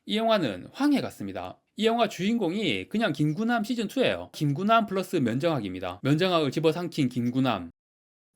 이 영화는 황해 같습니다. 이 영화 주인공이 그냥 김구남 시즌2예요. 김구남 플러스 면정학입니다. 면정학을 집어삼킨 김구남.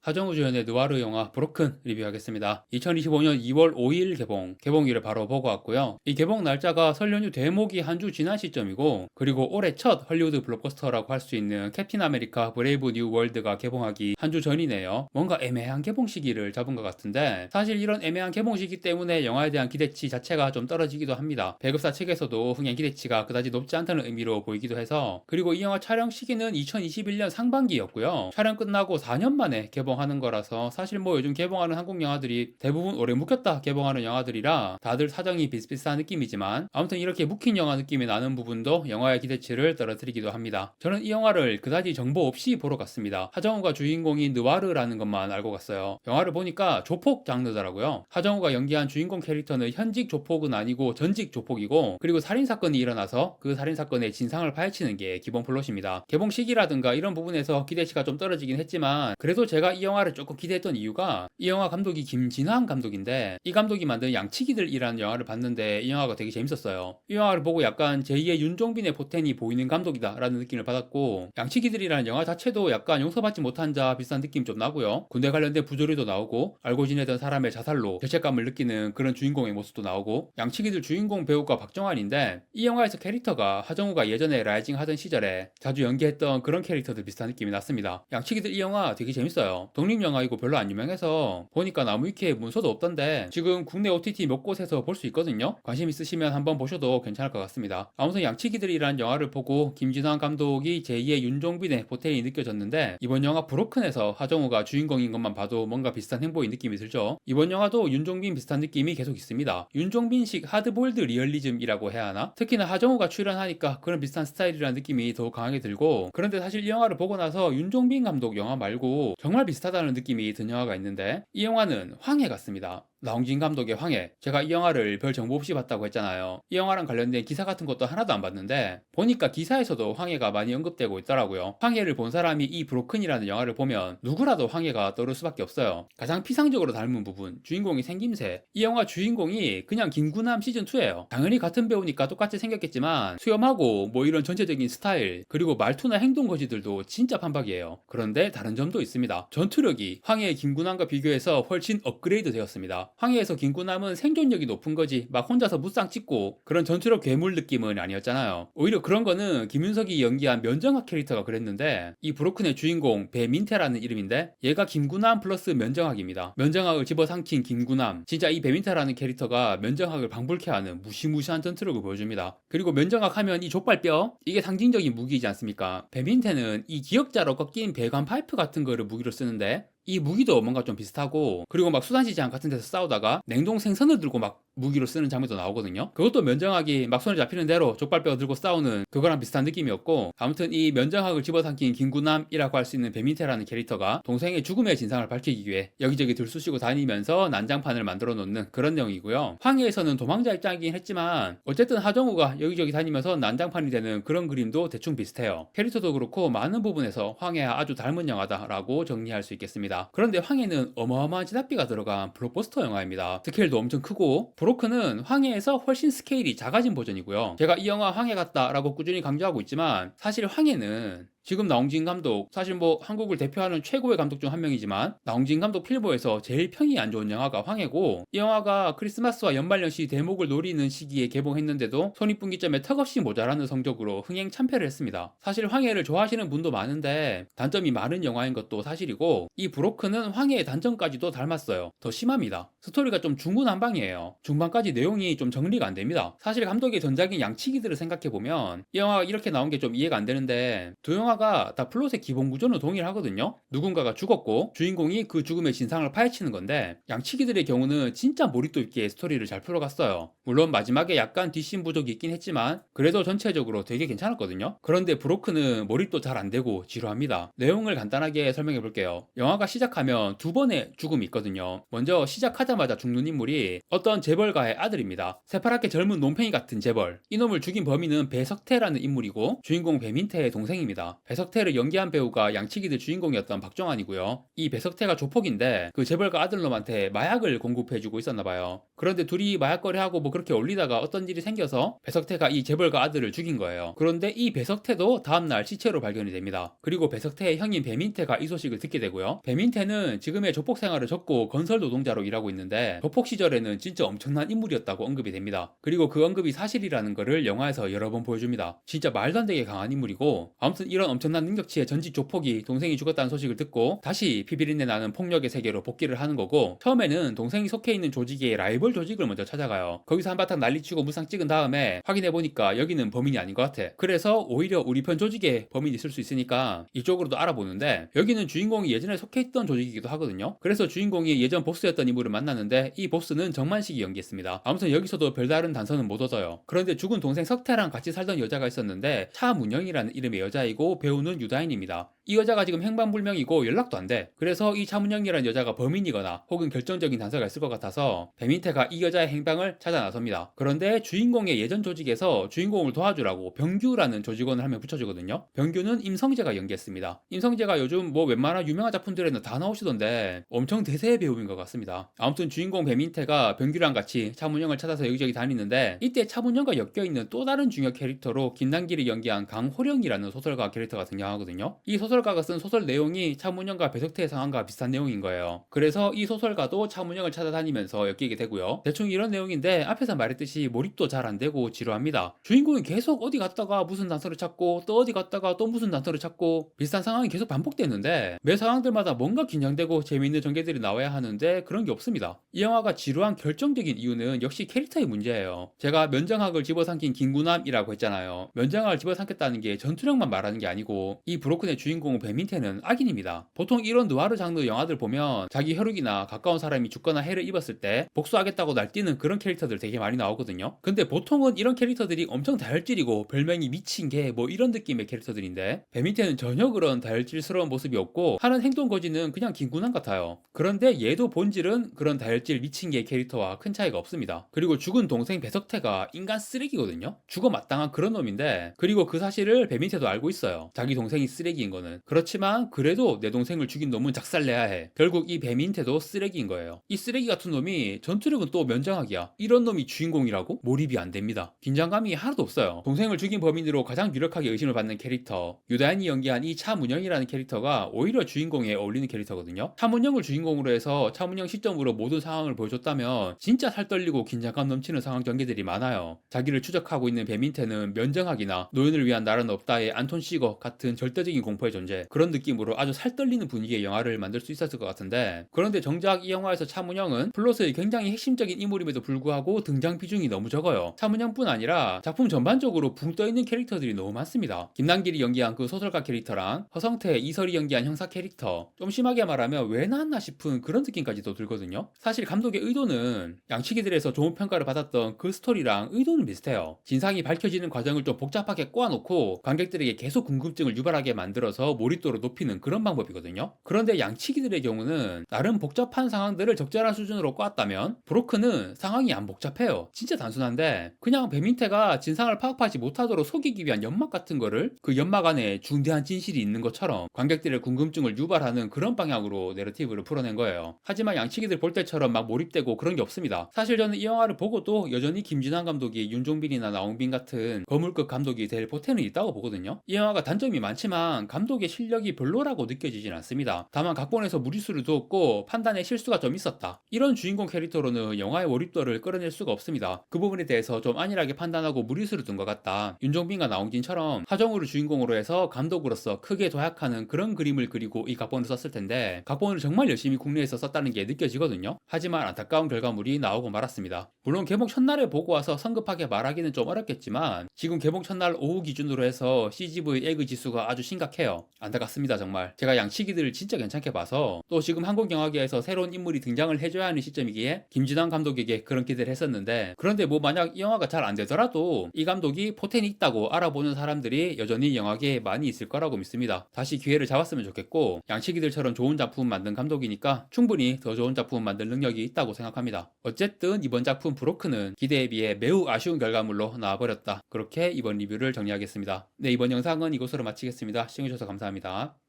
하정우 주연의 느와르 영화 브로큰 리뷰하겠습니다. 2025년 2월 5일 개봉일을 바로 보고 왔고요. 이 개봉 날짜가 설 연휴 대목이 한 주 지난 시점이고, 그리고 올해 첫 헐리우드 블록버스터라고 할 수 있는 캡틴 아메리카 브레이브 뉴 월드가 개봉하기 한 주 전이네요. 뭔가 애매한 개봉 시기를 잡은 것 같은데, 사실 이런 애매한 개봉 시기 때문에 영화에 대한 기대치 자체가 좀 떨어지기도 합니다. 배급사 측에서도 흥행 기대치가 그다지 높지 않다는 의미로 보이기도 해서. 그리고 이 영화 촬영 시기는 2021년 상반기였고요. 촬영 끝나고 4년 만에 개봉하는 거라서, 사실 뭐 요즘 개봉하는 한국 영화들이 대부분 오래 묵혔다 개봉하는 영화들이라 다들 사정이 비슷비슷한 느낌이지만, 아무튼 이렇게 묵힌 영화 느낌이 나는 부분도 영화의 기대치를 떨어뜨리기도 합니다. 저는 이 영화를 그다지 정보 없이 보러 갔습니다. 하정우가 주인공인 느와르라는 것만 알고 갔어요. 영화를 보니까 조폭 장르더라고요. 하정우가 연기한 주인공 캐릭터는 현직 조폭은 아니고 전직 조폭이고, 그리고 살인사건이 일어나서 그 살인사건의 진상을 파헤치는 게 기본 플롯입니다. 개봉 시기라든가 이런 부분에서 기대치가 좀 떨어지긴 했지만, 그래도 제가 이 영화를 조금 기대했던 이유가, 이 영화 감독이 김진환 감독인데, 이 감독이 만든 양치기들이라는 영화를 봤는데 이 영화가 되게 재밌었어요. 이 영화를 보고 약간 제2의 윤종빈의 포텐이 보이는 감독이다 라는 느낌을 받았고, 양치기들이라는 영화 자체도 약간 용서받지 못한 자 비슷한 느낌 좀 나고요. 군대 관련된 부조리도 나오고, 알고 지내던 사람의 자살로 죄책감을 느끼는 그런 주인공의 모습도 나오고, 양치기들 주인공 배우가 박정환인데, 이 영화에서 캐릭터가 하정우가 예전에 라이징 하던 시절에 자주 연기했던 그런 캐릭터들 비슷한 느낌이 났습니다. 양치기들 이 영화 되게 재밌어요. 독립영화이고 별로 안 유명해서 보니까 나무위키에 문서도 없던데, 지금 국내 OTT 몇 곳에서 볼 수 있거든요. 관심 있으시면 한번 보셔도 괜찮을 것 같습니다. 아무튼 양치기들이란 영화를 보고 김진환 감독이 제2의 윤종빈의 포텐이 느껴졌는데, 이번 영화 브로큰에서 하정우가 주인공인 것만 봐도 뭔가 비슷한 행보의 느낌이 들죠. 이번 영화도 윤종빈 비슷한 느낌이 계속 있습니다. 윤종빈식 하드보일드 리얼리즘이라고 해야 하나? 특히나 하정우가 출연하니까 그런 비슷한 스타일이라는 느낌이 더 강하게 들고, 그런데 사실 이 영화를 보고 나서 윤종빈 감독 영화 말고 정말 비슷하다는 느낌이 든 영화가 있는데, 이 영화는 황해 같습니다. 나홍진 감독의 황해. 제가 이 영화를 별 정보 없이 봤다고 했잖아요. 이 영화랑 관련된 기사 같은 것도 하나도 안 봤는데, 보니까 기사에서도 황해가 많이 언급되고 있더라고요. 황해를 본 사람이 이 브로큰이라는 영화를 보면 누구라도 황해가 떠오를 수밖에 없어요. 가장 피상적으로 닮은 부분, 주인공이 생김새. 이 영화 주인공이 그냥 김구남 시즌2예요. 당연히 같은 배우니까 똑같이 생겼겠지만, 수염하고 뭐 이런 전체적인 스타일, 그리고 말투나 행동 거지들도 진짜 판박이에요. 그런데 다른 점도 있습니다. 전투력이 황해의 김구남과 비교해서 훨씬 업그레이드 되었습니다. 황해에서 김구남은 생존력이 높은 거지, 막 혼자서 무쌍 찍고 그런 전투력 괴물 느낌은 아니었잖아요. 오히려 그런 거는 김윤석이 연기한 면정학 캐릭터가 그랬는데, 이 브로큰의 주인공 배민태라는 이름인데, 얘가 김구남 플러스 면정학입니다. 면정학을 집어삼킨 김구남. 진짜 이 배민태라는 캐릭터가 면정학을 방불케 하는 무시무시한 전투력을 보여줍니다. 그리고 면정학 하면 이 족발뼈, 이게 상징적인 무기이지 않습니까? 배민태는 이 기역자로 꺾인 배관 파이프 같은 거를 무기로 쓰는데, 이 무기도 뭔가 좀 비슷하고, 그리고 막 수산시장 같은 데서 싸우다가 냉동 생선을 들고 막 무기로 쓰는 장면도 나오거든요. 그것도 면정학이 막 손에 잡히는 대로 족발뼈 들고 싸우는 그거랑 비슷한 느낌이었고, 아무튼 이 면정학을 집어삼킨 김구남이라고 할 수 있는 배민태라는 캐릭터가 동생의 죽음의 진상을 밝히기 위해 여기저기 들쑤시고 다니면서 난장판을 만들어 놓는 그런 내용이고요. 황해에서는 도망자 입장이긴 했지만 어쨌든 하정우가 여기저기 다니면서 난장판이 되는 그런 그림도 대충 비슷해요. 캐릭터도 그렇고 많은 부분에서 황해와 아주 닮은 영화다라고 정리할 수 있겠습니다. 그런데 황해는 어마어마한 제작비가 들어간 블록버스터 영화입니다. 스케일도 엄청 크고, 브로큰은 황해에서 훨씬 스케일이 작아진 버전이고요. 제가 이 영화 황해 같다라고 꾸준히 강조하고 있지만, 사실 황해는 지금 나홍진 감독, 사실 뭐 한국을 대표하는 최고의 감독 중 한 명이지만, 나홍진 감독 필모에서 제일 평이 안 좋은 영화가 황해고, 이 영화가 크리스마스와 연말연시 대목을 노리는 시기에 개봉했는데도 손익분기점에 턱없이 모자라는 성적으로 흥행 참패를 했습니다. 사실 황해를 좋아하시는 분도 많은데 단점이 많은 영화인 것도 사실이고, 이 브로큰은 황해의 단점까지도 닮았어요. 더 심합니다. 스토리가 좀 중구난방이에요. 중반까지 내용이 좀 정리가 안 됩니다. 사실 감독의 전작인 양치기들을 생각해보면 이 영화가 이렇게 나온 게 좀 이해가 안 되는데, 두 영화가 다 플롯의 기본 구조는 동일하거든요. 누군가가 죽었고 주인공이 그 죽음의 진상을 파헤치는 건데, 양치기들의 경우는 진짜 몰입도 있게 스토리를 잘 풀어갔어요. 물론 마지막에 약간 뒷심 부족이 있긴 했지만 그래도 전체적으로 되게 괜찮았거든요. 그런데 브로큰은 몰입도 잘 안 되고 지루합니다. 내용을 간단하게 설명해 볼게요. 영화가 시작하면 두 번의 죽음이 있거든요. 먼저 시작하자마자 죽는 인물이 어떤 재벌가의 아들입니다. 새파랗게 젊은 논팽이 같은 재벌. 이놈을 죽인 범인은 배석태라는 인물이고, 주인공 배민태의 동생입니다. 배석태를 연기한 배우가 양치기들 주인공이었던 박정환이고요. 이 배석태가 조폭인데 그 재벌가 아들놈한테 마약을 공급해주고 있었나봐요. 그런데 둘이 마약 거래하고 뭐 그렇게 올리다가 어떤 일이 생겨서 배석태가 이 재벌가 아들을 죽인 거예요. 그런데 이 배석태도 다음날 시체로 발견이 됩니다. 그리고 배석태의 형인 배민태가 이 소식을 듣게 되고요. 배민태는 지금의 조폭 생활을 접고 건설 노동자로 일하고 있는데 조폭 시절에는 진짜 엄청난 인물이었다고 언급이 됩니다. 그리고 그 언급이 사실이라는 거를 영화에서 여러 번 보여줍니다. 진짜 말도 안 되게 강한 인물이고, 아무튼 이런 엄청난 능력치의 전직 조폭이 동생이 죽었다는 소식을 듣고 다시 피비린내 나는 폭력의 세계로 복귀를 하는 거고, 처음에는 동생이 속해 있는 조직의 라이벌 조직을 먼저 찾아가요. 거기서 한바탕 난리치고 무상 찍은 다음에 확인해보니까 여기는 범인이 아닌 것 같아. 그래서 오히려 우리 편 조직에 범인이 있을 수 있으니까 이쪽으로도 알아보는데, 여기는 주인공이 예전에 속해 있던 조직이기도 하거든요. 그래서 주인공이 예전 보스였던 인물을 만났는데 이 보스는 정만식이 연기했습니다. 아무튼 여기서도 별다른 단서는 못 얻어요. 그런데 죽은 동생 석태랑 같이 살던 여자가 있었는데 차문영이라는 이름의 여자이고 배우는 유다인입니다. 이 여자가 지금 행방불명이고 연락도 안 돼. 그래서 이 차문영이라는 여자가 범인이거나 혹은 결정적인 단서가 있을 것 같아서 배민태가 이 여자의 행방을 찾아 나섭니다. 그런데 주인공의 예전 조직에서 주인공을 도와주라고 병규라는 조직원을 한 명 붙여주거든요. 병규는 임성재가 연기했습니다. 임성재가 요즘 뭐 웬만한 유명한 작품들에는 다 나오시던데 엄청 대세의 배우인 것 같습니다. 아무튼 주인공 배민태가 병규랑 같이 차문영을 찾아서 여기저기 다니는데, 이때 차문영과 엮여있는 또 다른 중요 캐릭터로 김남길이 연기한 강호령이라는 소설가 캐릭터가 등장하거든요. 이 소설가가 쓴 소설 내용이 차문영과 배석태의 상황과 비슷한 내용인 거예요. 그래서 이 소설가도 차문영을 찾아다니면서 엮이게 되고요. 대충 이런 내용인데 앞에서 말했듯이 몰입도 잘 안되고 지루합니다. 주인공이 계속 어디 갔다가 무슨 단서를 찾고 또 어디 갔다가 또 무슨 단서를 찾고 비슷한 상황이 계속 반복되는데, 매 상황들마다 뭔가 긴장되고 재미있는 전개들이 나와야 하는데 그런 게 없습니다. 이 영화가 지루한 결정적인 이유는 역시 캐릭터의 문제예요. 제가 면장학을 집어삼킨 김구남이라고 했잖아요. 면장학을 집어삼켰다는 게 전투력만 말하는 게 아니고 이 브로큰의 주인공 배민태는 악인입니다. 보통 이런 느와르 장르 영화들 보면 자기 혈육이나 가까운 사람이 죽거나 해를 입었을 때 복수하겠다고 날뛰는 그런 캐릭터들 되게 많이 나오거든요. 근데 보통은 이런 캐릭터들이 엄청 다혈질이고 별명이 미친 개 뭐 이런 느낌의 캐릭터들인데, 배민태는 전혀 그런 다혈질스러운 모습이 없고 하는 행동 거지는 그냥 김구남 같아요. 그런데 얘도 본질은 그런 다혈질 미친 개 캐릭터와 큰 차이가 없습니다. 그리고 죽은 동생 배석태가 인간 쓰레기거든요. 죽어 마땅한 그런 놈인데, 그리고 그 사실을 배민태도 알고 있어요. 자기 동생이 쓰레기인 거는. 그렇지만 그래도 내 동생을 죽인 놈은 작살내야 해. 결국 이 배민태도 쓰레기인 거예요. 이 쓰레기 같은 놈이 전투력은 또 면장학이야. 이런 놈이 주인공이라고? 몰입이 안 됩니다. 긴장감이 하나도 없어요. 동생을 죽인 범인으로 가장 유력하게 의심을 받는 캐릭터, 유다인이 연기한 이 차문영이라는 캐릭터가 오히려 주인공에 어울리는 캐릭터거든요. 차문영을 주인공으로 해서 차문영 시점으로 모든 상황을 보여줬다면 진짜 살떨리고 긴장감 넘치는 상황 전개들이 많아요. 자기를 추적하고 있는 배민태는 면정학이나 노연을 위한 나라는 없다의 안톤 시거 같은 절대적인 공포의 존재, 그런 느낌으로 아주 살떨리는 분위기의 영화를 만들 수 있었을 것 같은데, 그런데 정작 이 영화에서 차문영은 플롯의 굉장히 핵심적인 인물임에도 불구하고 등장 비중이 너무 적어요. 차문영뿐 아니라 작품 전반적으로 붕 떠있는 캐릭터들이 너무 많습니다. 김남길이 연기한 그 소설가 캐릭터랑 허성태, 이설이 연기한 형사 캐릭터, 좀 심하게 말하면 왜 나왔나 싶은 그런 느낌까지도 들거든요. 사실 감독의 의도는 양치기들에서 좋은 평가를 받았던 그 스토리랑 의도는 비슷해요. 진상이 밝혀지는 과정을 좀 복잡하게 꼬아놓고 관객들에게 계속 궁금증을 유발하게 만들어서 몰입도를 높이는 그런 방법이거든요. 그런데 양치기들의 경우는 나름 복잡한 상황들을 적절한 수준으로 꼬았다면, 브로큰은 상황이 안 복잡해요. 진짜 단순한데 그냥 배민태가 진상을 파악하지 못하도록 속이기 위한 연막 같은 거를 그 연막 안에 중대한 진실이 있는 것처럼 관객들의 궁금증을 유발하는 그런 방향으로 내러티브를 풀어낸 거예요. 하지만 양치기들 볼 때처럼 막 몰입되고 그런 게 없습니다. 사실 저는 이 영화를 보고도 여전히 김진환 감독이 윤종빈이나 나홍빈 같은 거물급 감독이 될 보태는 있다고 보거든요. 이 영화가 단점이 많지만 감독의 실력이 별로라고 느껴지진 않습니다. 다만 각본에서 무리수를 두었고 판단에 실수가 좀 있었다, 이런 주인공 캐릭터로는 영화의 몰입도를 끌어낼 수가 없습니다. 그 부분에 대해서 좀 안일하게 판단하고 무리수를 둔 것 같다. 윤종빈과 나홍진처럼 하정우를 주인공으로 해서 감독으로서 크게 도약하는 그런 그림을 그리고 이 각본을 썼을 텐데, 각본을 정말 열심히 국내에서 썼다는 게 느껴지거든요. 하지만 안타까운 결과물이 나오고 말았습니다. 물론 개봉 첫날에 보고 와서 성급하게 말하기는 좀 어렵겠지만 지금 개봉 첫날 오후 기준으로 해서 CGV 에그 지수가 아주 심각해요. 안타깝습니다. 정말 제가 양치기들을 진짜 괜찮게 봐서, 또 지금 한국 영화계에서 새로운 인물이 등장을 해줘야 하는 시점이기에 김진환 감독에게 그런 기대를 했었는데, 그런데 뭐 만약 이 영화가 잘 안 되더라도 이 감독이 포텐이 있다고 알아보는 사람들이 여전히 영화계에 많이 있을 거라고 믿습니다. 다시 기회를 잡았으면 좋겠고, 양치기들처럼 좋은 작품 만든 감독이니까 충분히 더 좋은 작품 만들 능력이 있다고 생각합니다. 어쨌든 이번 작품 브로큰은 기대에 비해 매우 아쉬운 결과물로 나와버렸다. 그렇게 이번 리뷰를 정리하겠습니다. 네, 이번 영상은 이곳으로 이것으로 마치겠습니다. 시청해주셔서 감사합니다.